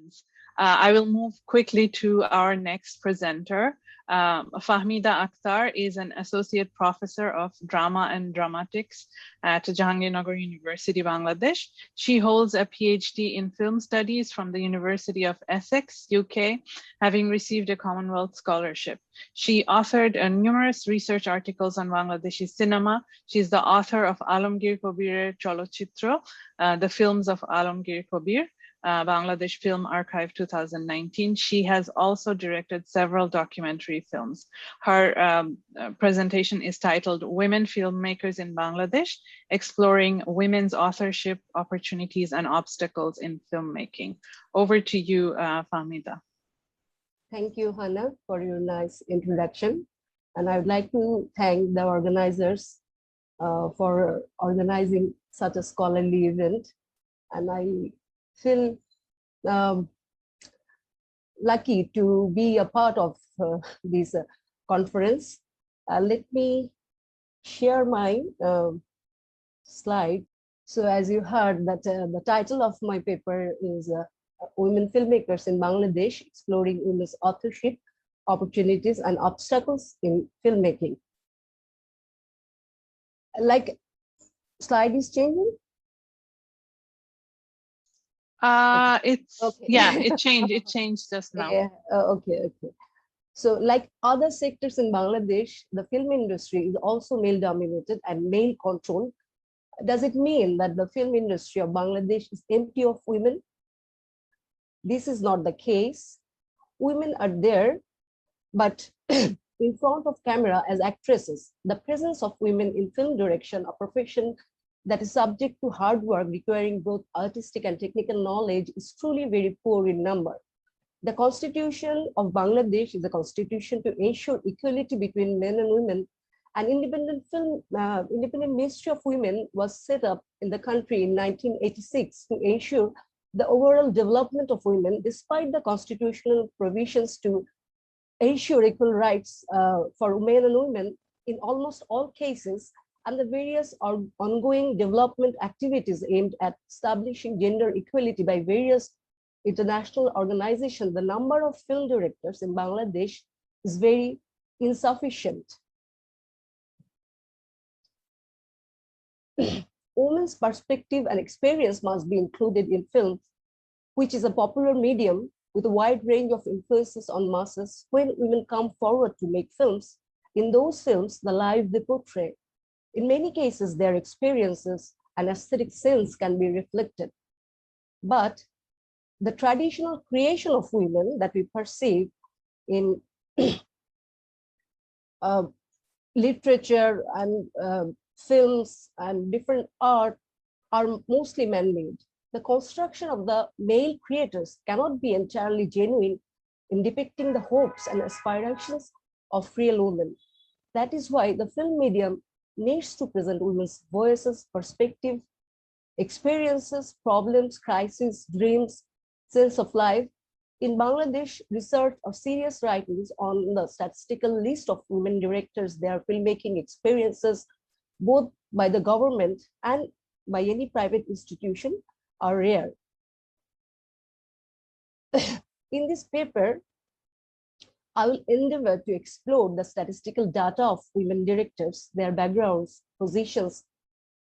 questions. I will move quickly to our next presenter. Fahmida Akhter is an associate professor of drama and dramatics at Jahangirnagar University, Bangladesh. She holds a PhD in film studies from the University of Essex, UK, having received a Commonwealth scholarship. She authored numerous research articles on Bangladeshi cinema. She's the author of Alamgir Kobirer Cholochitra, the films of Alamgir Kobir, Bangladesh Film Archive 2019. She has also directed several documentary films. Her presentation is titled Women Filmmakers in Bangladesh, Exploring Women's Authorship, Opportunities and Obstacles in Filmmaking. Over to you, Fahmida. Thank you, Hannah, for your nice introduction. And I would like to thank the organizers for organizing such a scholarly event. And I feel lucky to be a part of this conference. Let me share my slide. So as you heard, that the title of my paper is Women Filmmakers in Bangladesh, Exploring Women's Authorship, Opportunities and Obstacles in Filmmaking. Like, slide is changing? It's okay. Yeah, it changed just now. Yeah, okay. So like other sectors in Bangladesh, the film industry is also male dominated and male controlled. Does it mean that the film industry of Bangladesh is empty of women? This is not the case. Women are there, but in front of camera as actresses, the presence of women in film direction, a profession that is subject to hard work requiring both artistic and technical knowledge, is truly very poor in number. The Constitution of Bangladesh is a constitution to ensure equality between men and women. An independent Ministry of Women was set up in the country in 1986 to ensure the overall development of women, despite the constitutional provisions to ensure equal rights for men and women in almost all cases, and the various ongoing development activities aimed at establishing gender equality by various international organizations. The number of film directors in Bangladesh is very insufficient. Women's perspective and experience must be included in films, which is a popular medium with a wide range of influences on masses. When women come forward to make films, in those films, the life they portray, in many cases, their experiences and aesthetic sense can be reflected. But the traditional creation of women that we perceive in literature and films and different art are mostly man-made. The construction of the male creators cannot be entirely genuine in depicting the hopes and aspirations of real women. That is why the film medium needs to present women's voices, perspectives, experiences, problems, crises, dreams, sense of life. In Bangladesh, research of serious writings on the statistical list of women directors, their filmmaking experiences, both by the government and by any private institution, are rare. In this paper, I will endeavor to explore the statistical data of women directors, their backgrounds, positions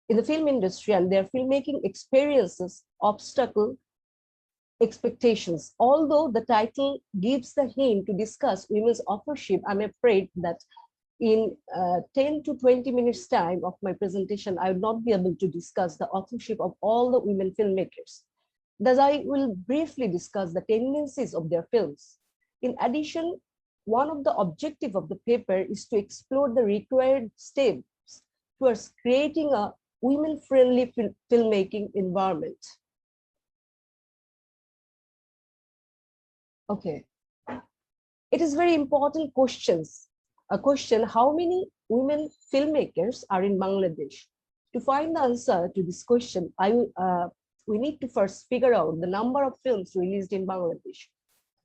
in the film industry, and their filmmaking experiences, obstacles, expectations. Although the title gives the hint to discuss women's authorship, I'm afraid that in 10 to 20 minutes time of my presentation, I will not be able to discuss the authorship of all the women filmmakers. Thus, I will briefly discuss the tendencies of their films. In addition, one of the objectives of the paper is to explore the required steps towards creating a women-friendly filmmaking environment. Okay. It is very important questions. A question, how many women filmmakers are in Bangladesh? To find the answer to this question, we need to first figure out the number of films released in Bangladesh.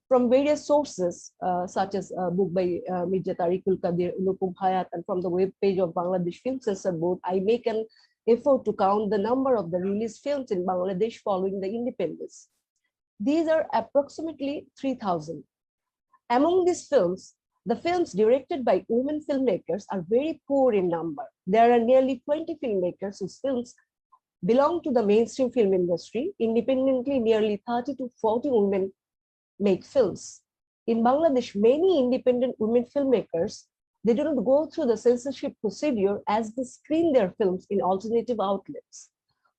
From various sources, such as a book by Mirza Tariqul Qadir, Unupum Hayat, and from the web page of Bangladesh Film Censor Board, I make an effort to count the number of the released films in Bangladesh following the independence. These are approximately 3,000. Among these films, the films directed by women filmmakers are very poor in number. There are nearly 20 filmmakers whose films belong to the mainstream film industry. Independently, nearly 30 to 40 women make films. In Bangladesh, many independent women filmmakers, they do not go through the censorship procedure as they screen their films in alternative outlets.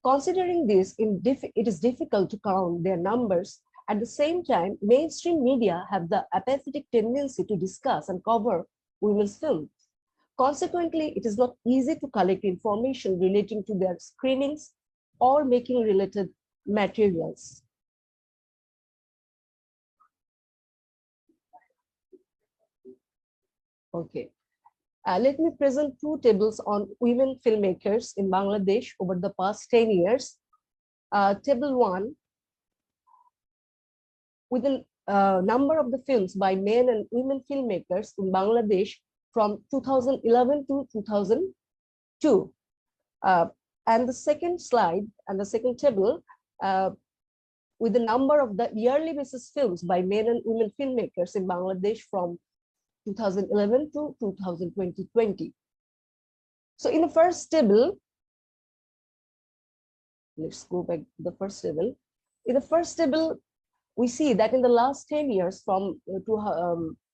Considering this, it is difficult to count their numbers. At the same time, mainstream media have the apathetic tendency to discuss and cover women's films. Consequently, it is not easy to collect information relating to their screenings or making related materials. Okay. Let me present two tables on women filmmakers in Bangladesh over the past 10 years. Table 1, with the number of the films by men and women filmmakers in Bangladesh from 2011 to 2002. And the second slide and the second table with the number of the yearly basis films by men and women filmmakers in Bangladesh from 2011 to 2020. So in the first table, let's go back to the first table. In the first table, we see that in the last 10 years from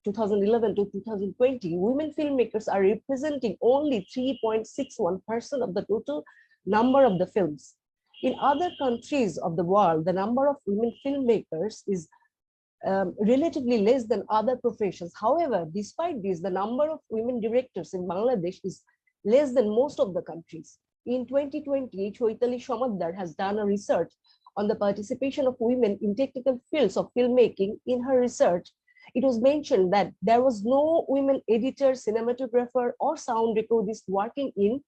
2011 to 2020, women filmmakers are representing only 3.61% of the total number of the films. In other countries of the world, the number of women filmmakers is relatively less than other professions. However, despite this, the number of women directors in Bangladesh is less than most of the countries. In 2020, Choitali Shomadar has done a research on the participation of women in technical fields of filmmaking. In her research, it was mentioned that there was no women editor, cinematographer, or sound recordist working in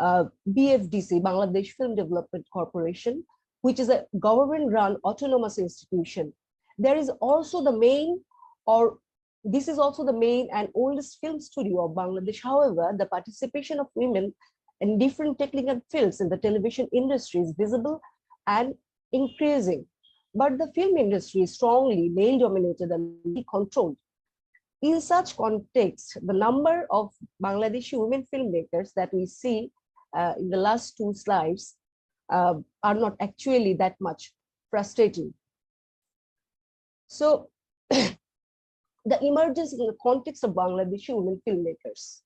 BFDC, Bangladesh Film Development Corporation, which is a government-run autonomous institution. There is also the main, or this is also the main and oldest film studio of Bangladesh. However, the participation of women in different technical fields in the television industry is visible and increasing. But the film industry is strongly male-dominated and male-controlled. In such context, the number of Bangladeshi women filmmakers that we see in the last two slides are not actually that much frustrating. So the emergence in the context of Bangladeshi women filmmakers.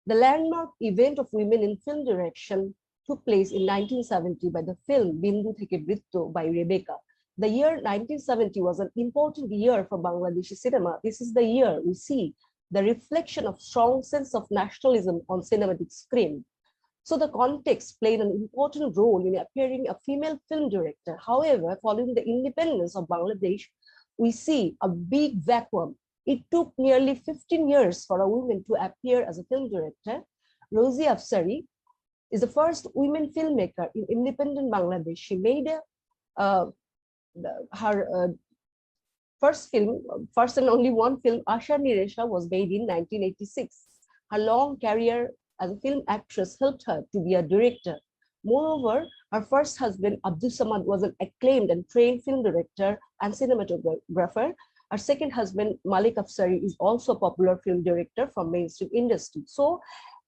The landmark event of women in film direction took place in 1970 by the film Bindu Theke Britto by Rebecca. The year 1970 was an important year for Bangladeshi cinema. This is the year we see the reflection of strong sense of nationalism on cinematic screen. So the context played an important role in appearing a female film director. However, following the independence of Bangladesh, we see a big vacuum. It took nearly 15 years for a woman to appear as a film director. Rosie Afsari is the first women filmmaker in independent Bangladesh. She made her first and only one film, Asha Niresha, was made in 1986. Her long career as a film actress helped her to be a director. Moreover, her first husband, Abdul Samad, was an acclaimed and trained film director and cinematographer. Her second husband, Malik Afsari, is also a popular film director from mainstream industry. So,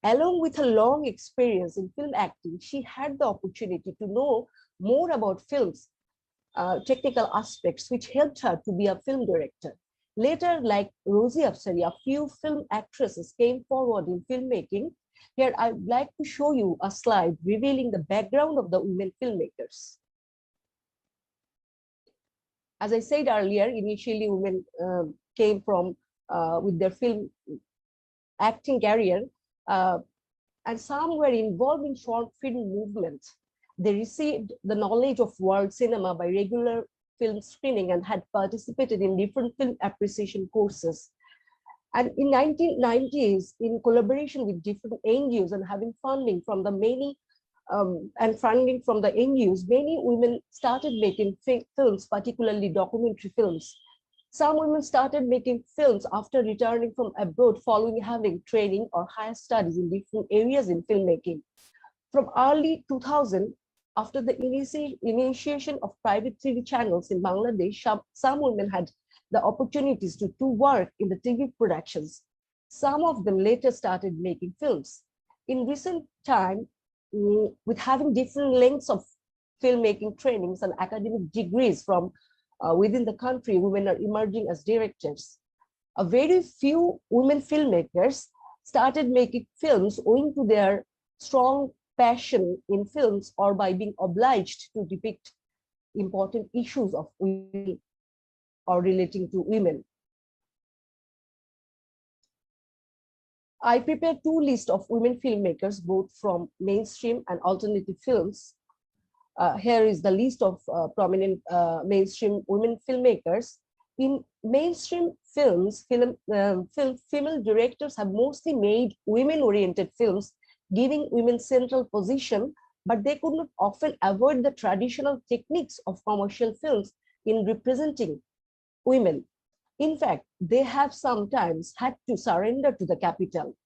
along with her long experience in film acting, she had the opportunity to know more about films, technical aspects, which helped her to be a film director. Later, like Rosie Afsari, a few film actresses came forward in filmmaking. Here, I'd like to show you a slide revealing the background of the women filmmakers. As I said earlier, initially women came from with their film acting career, and some were involved in short film movement. They received the knowledge of world cinema by regular film screening and had participated in different film appreciation courses. And in 1990s, in collaboration with different NGOs and having funding from the many NGOs, many women started making films, particularly documentary films. Some women started making films after returning from abroad following having training or higher studies in different areas in filmmaking. From early 2000, After the initiation of private TV channels in Bangladesh, some women had the opportunities to work in the TV productions. Some of them later started making films. In recent time, with having different lengths of filmmaking trainings and academic degrees from within the country, women are emerging as directors. A very few women filmmakers started making films owing to their strong passion in films or by being obliged to depict important issues of women or relating to women. I prepared two lists of women filmmakers, both from mainstream and alternative films. Here is the list of prominent mainstream women filmmakers. In mainstream films, female directors have mostly made women-oriented films, giving women central position, but they could not often avoid the traditional techniques of commercial films in representing women. In fact, they have sometimes had to surrender to the capital.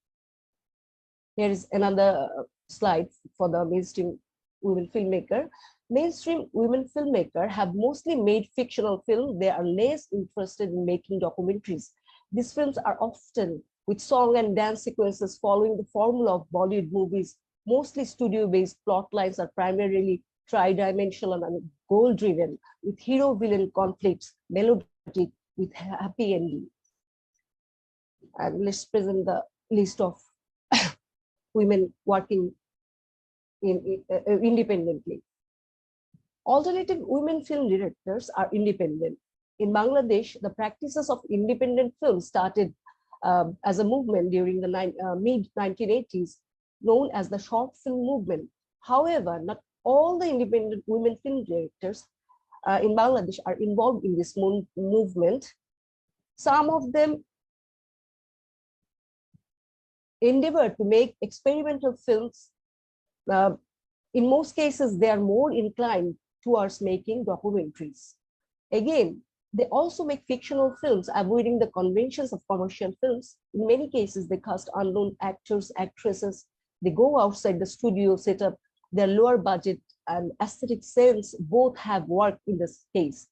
Here is another slide for the mainstream women filmmaker. Mainstream women filmmakers have mostly made fictional films. They are less interested in making documentaries. These films are often with song and dance sequences following the formula of Bollywood movies. Mostly studio-based plot lines are primarily tri-dimensional and goal-driven, with hero-villain conflicts, melodramatic, with happy ending. And let's present the list of women working independently. Alternative women film directors are independent. In Bangladesh, the practices of independent film started as a movement during the mid-1980s, known as the short film movement. However, not all the independent women film directors in Bangladesh are involved in this movement. Some of them endeavor to make experimental films. In most cases, they are more inclined towards making documentaries. Again, they also make fictional films, avoiding the conventions of commercial films. In many cases, they cast unknown actors, actresses. They go outside the studio, set up their lower budget and aesthetic sense both have worked in this case.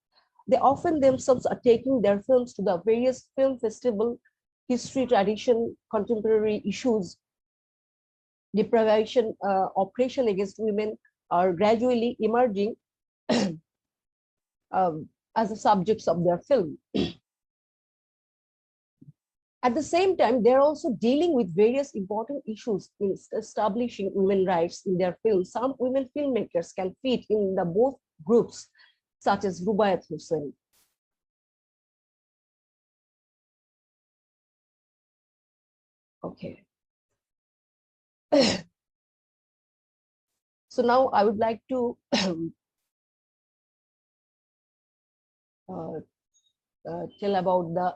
They often themselves are taking their films to the various film festival, history, tradition, contemporary issues, deprivation, oppression against women are gradually emerging as the subjects of their film. At the same time, they're also dealing with various important issues in establishing women's rights in their films. Some women filmmakers can fit in the both groups, such as Rubaiyat Hussain. Okay. So now I would like to tell about the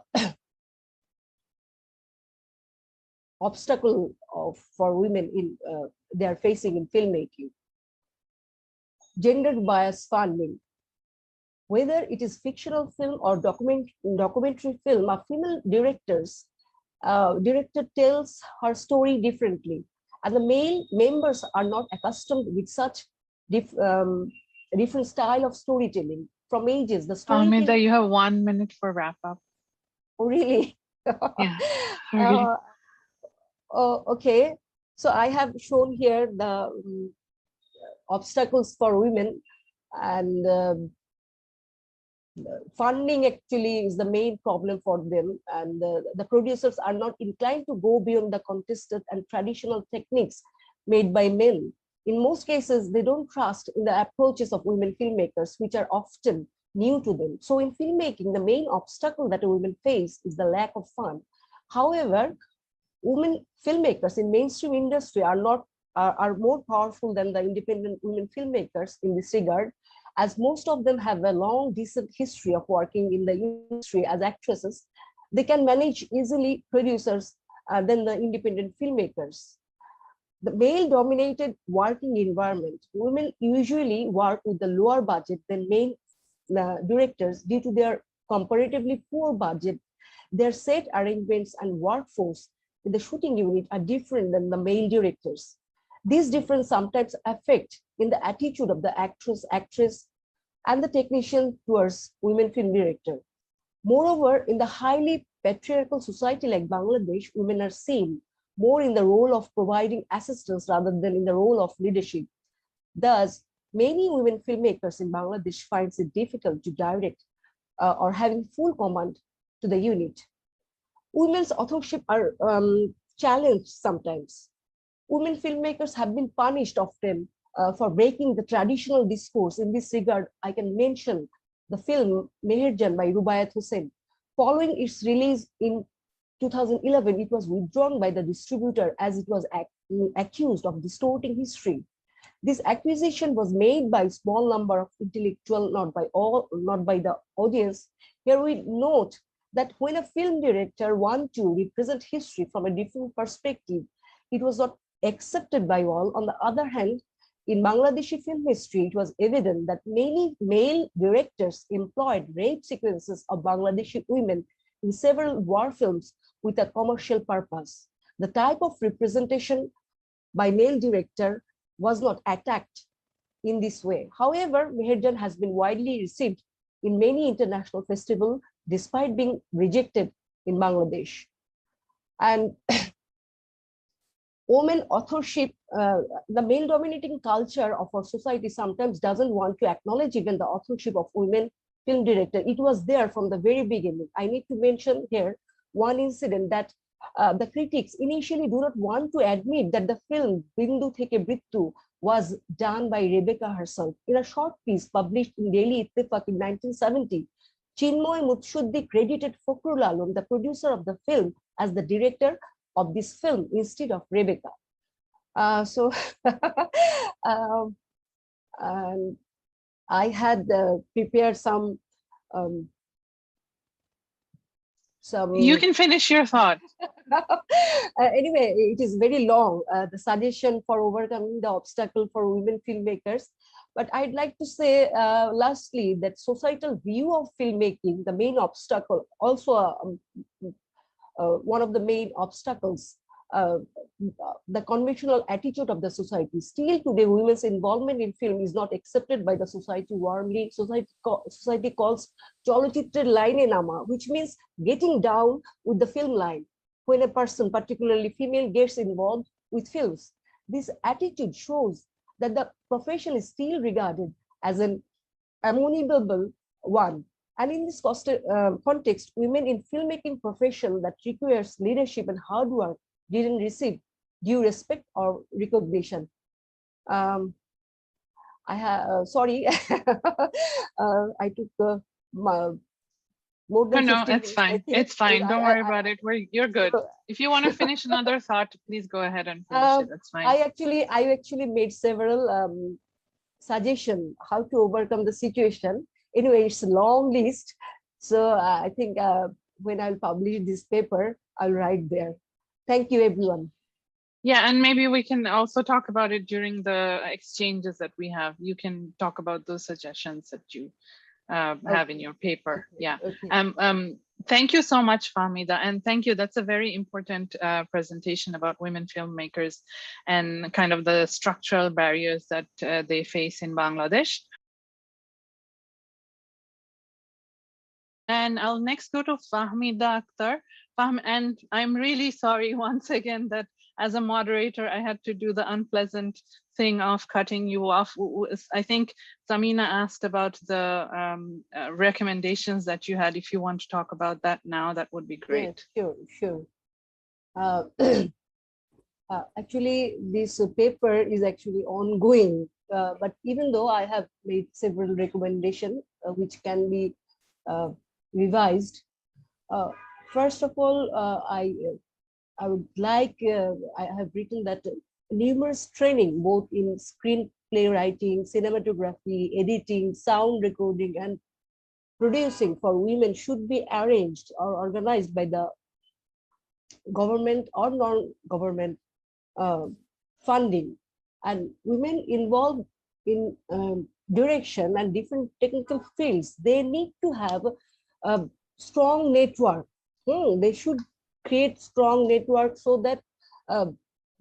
obstacle for women in they are facing in filmmaking. Gender bias funding. Whether it is fictional film or documentary film, a female director tells her story differently, and the male members are not accustomed with such different style of storytelling. From ages, the storytelling. Fahmida, you have 1 minute for wrap up. Oh, really? Yeah. Sorry. Okay. So I have shown here the obstacles for women, and funding actually is the main problem for them, and the producers are not inclined to go beyond the contested and traditional techniques made by men. In most cases, they don't trust in the approaches of women filmmakers, which are often new to them. So in filmmaking, the main obstacle that women face is the lack of fund. However, women filmmakers in mainstream industry are more powerful than the independent women filmmakers in this regard, as most of them have a long, decent history of working in the industry as actresses. They can manage easily producers than the independent filmmakers. The male-dominated working environment, women usually work with the lower budget than male directors due to their comparatively poor budget. Their set arrangements and workforce in the shooting unit are different than the male directors. These differences sometimes affect in the attitude of the actress, and the technician towards women film director. Moreover, in the highly patriarchal society like Bangladesh, women are seen more in the role of providing assistance rather than in the role of leadership. Thus, many women filmmakers in Bangladesh finds it difficult to direct or having full command to the unit. Women's authorship are challenged sometimes. Women filmmakers have been punished often for breaking the traditional discourse. In this regard, I can mention the film Meherjan by Rubaiyat Hussain. Following its release in 2011, it was withdrawn by the distributor as it was accused of distorting history. This accusation was made by a small number of intellectuals, not by the audience. Here we note that when a film director wants to represent history from a different perspective, it was not accepted by all. On the other hand, in Bangladeshi film history, it was evident that many male directors employed rape sequences of Bangladeshi women in several war films with a commercial purpose. The type of representation by male director was not attacked in this way. However, Meherjan has been widely received in many international festivals despite being rejected in Bangladesh. And women authorship, the male dominating culture of our society sometimes doesn't want to acknowledge even the authorship of women film director. It was there from the very beginning. I need to mention here one incident that the critics initially do not want to admit that the film Bindu Theke Brittu was done by Rebecca herself. In a short piece published in Daily Ittifaq in 1970, Chinmoy Mutshuddi credited Fakrul Alam, the producer of the film, as the director of this film instead of Rebecca. So and I had prepared some. You can finish your thought. Anyway, it is very long. The suggestion for overcoming the obstacle for women filmmakers. But I'd like to say, lastly, that societal view of filmmaking, the main obstacle, also one of the main obstacles, the conventional attitude of the society. Still today, women's involvement in film is not accepted by the society warmly. Society calls cholochitrer line nama, which means getting down with the film line. When a person, particularly female, gets involved with films, this attitude shows that the profession is still regarded as an abominable one. And in this context, women in filmmaking profession that requires leadership and hard work didn't receive due respect or recognition. I have sorry, I took more than no, it's fine. It's fine. Don't worry about it. You're good. If you want to finish another thought, please go ahead and finish it. That's fine. I actually made several suggestions how to overcome the situation. Anyway, it's a long list. So I think when I'll publish this paper, I'll write there. Thank you, everyone. Yeah, and maybe we can also talk about it during the exchanges that we have. You can talk about those suggestions that you have in your paper. Yeah. Okay. Thank you so much, Fahmida, and thank you. That's a very important presentation about women filmmakers and kind of the structural barriers that they face in Bangladesh. And I'll next go to Fahmida Akhter. And I'm really sorry once again that as a moderator, I had to do the unpleasant thing of cutting you off. I think Samina asked about the recommendations that you had. If you want to talk about that now, that would be great. Yeah, sure. Actually, this paper is actually ongoing, but even though I have made several recommendations which can be revised, first of all, I would like, I have written that numerous training, both in screenplay writing, cinematography, editing, sound recording, and producing for women should be arranged or organized by the government or non-government funding. And women involved in direction and different technical fields, they need to have a strong network. They should create strong network so that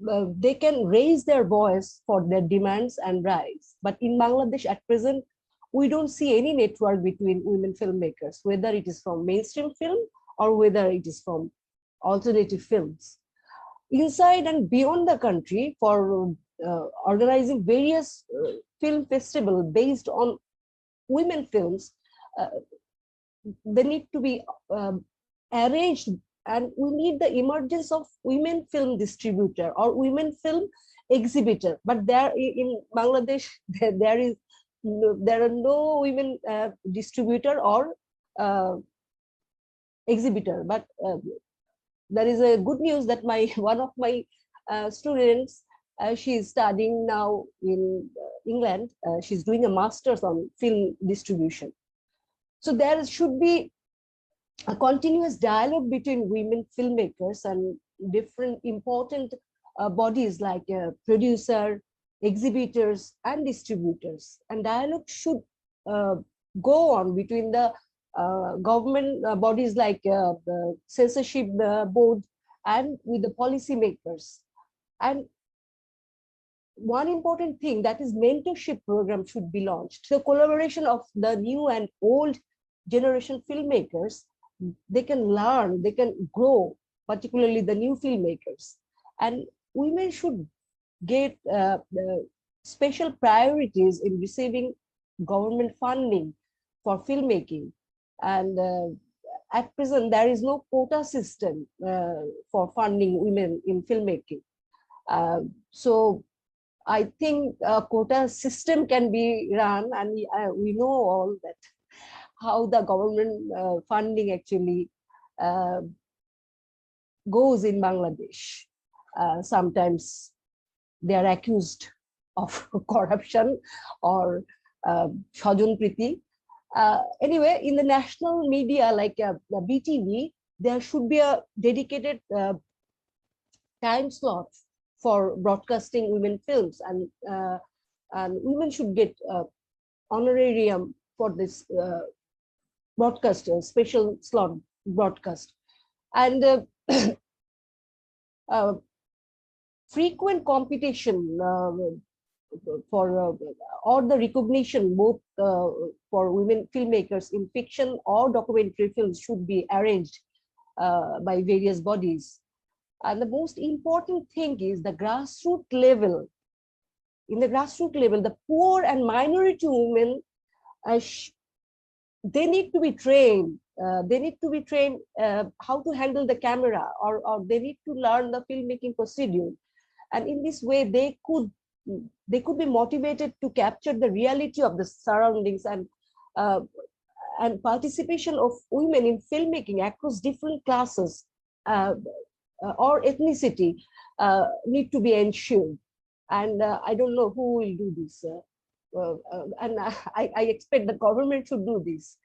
they can raise their voice for their demands and rights. But in Bangladesh at present, we don't see any network between women filmmakers, whether it is from mainstream film or whether it is from alternative films. Inside and beyond the country, for organizing various film festivals based on women films, they need to be arranged, and we need the emergence of women film distributor or women film exhibitor. But there in Bangladesh, there are no women distributor or exhibitor. But there is a good news that one of my students, she is studying now in England. She's doing a master's on film distribution. So there should be a continuous dialogue between women filmmakers and different important bodies like producer, exhibitors, and distributors. And dialogue should go on between the government bodies like the censorship board and with the policymakers. And one important thing, that is mentorship program should be launched. The collaboration of the new and old generation filmmakers, they can learn, they can grow, particularly the new filmmakers. And women should get special priorities in receiving government funding for filmmaking. And at present, there is no quota system for funding women in filmmaking. So I think a quota system can be run, and we know all that how the government funding actually goes in Bangladesh. Sometimes they are accused of corruption or Shajan Priti. Anyway, in the national media like the BTV, there should be a dedicated time slot for broadcasting women films, and women should get honorarium for this broadcast, special slot broadcast. And frequent competition for or the recognition both for women filmmakers in fiction or documentary films should be arranged by various bodies. And the most important thing is the grassroots level. In the grassroots level, the poor and minority women, they need to be trained. They need to be trained how to handle the camera, or they need to learn the filmmaking procedure. And in this way, they could be motivated to capture the reality of the surroundings. And participation of women in filmmaking across different classes or ethnicity need to be ensured. And I don't know who will do this. And I expect the government should do this.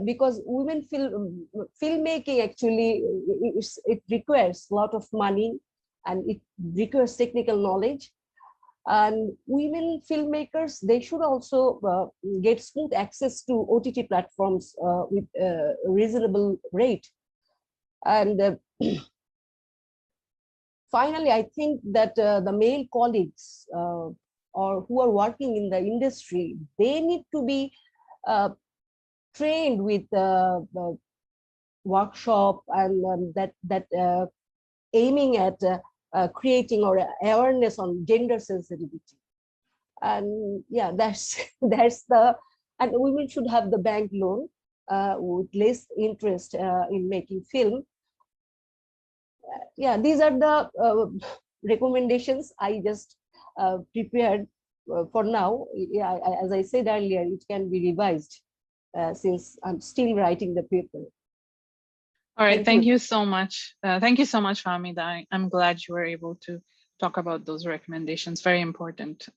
Because women filmmaking actually, it requires a lot of money, and it requires technical knowledge. And women filmmakers, they should also get smooth access to OTT platforms with a reasonable rate. And finally, I think that the male colleagues or who are working in the industry, they need to be trained with workshop and that aiming at creating or awareness on gender sensitivity. And yeah, that's the, and women should have the bank loan with less interest in making film. Yeah, these are the recommendations I just prepared for now. Yeah, as I said earlier, it can be revised since I'm still writing the paper. All right, thank you so much. Thank you so much, Fahmida. I'm glad you were able to talk about those recommendations. Very important.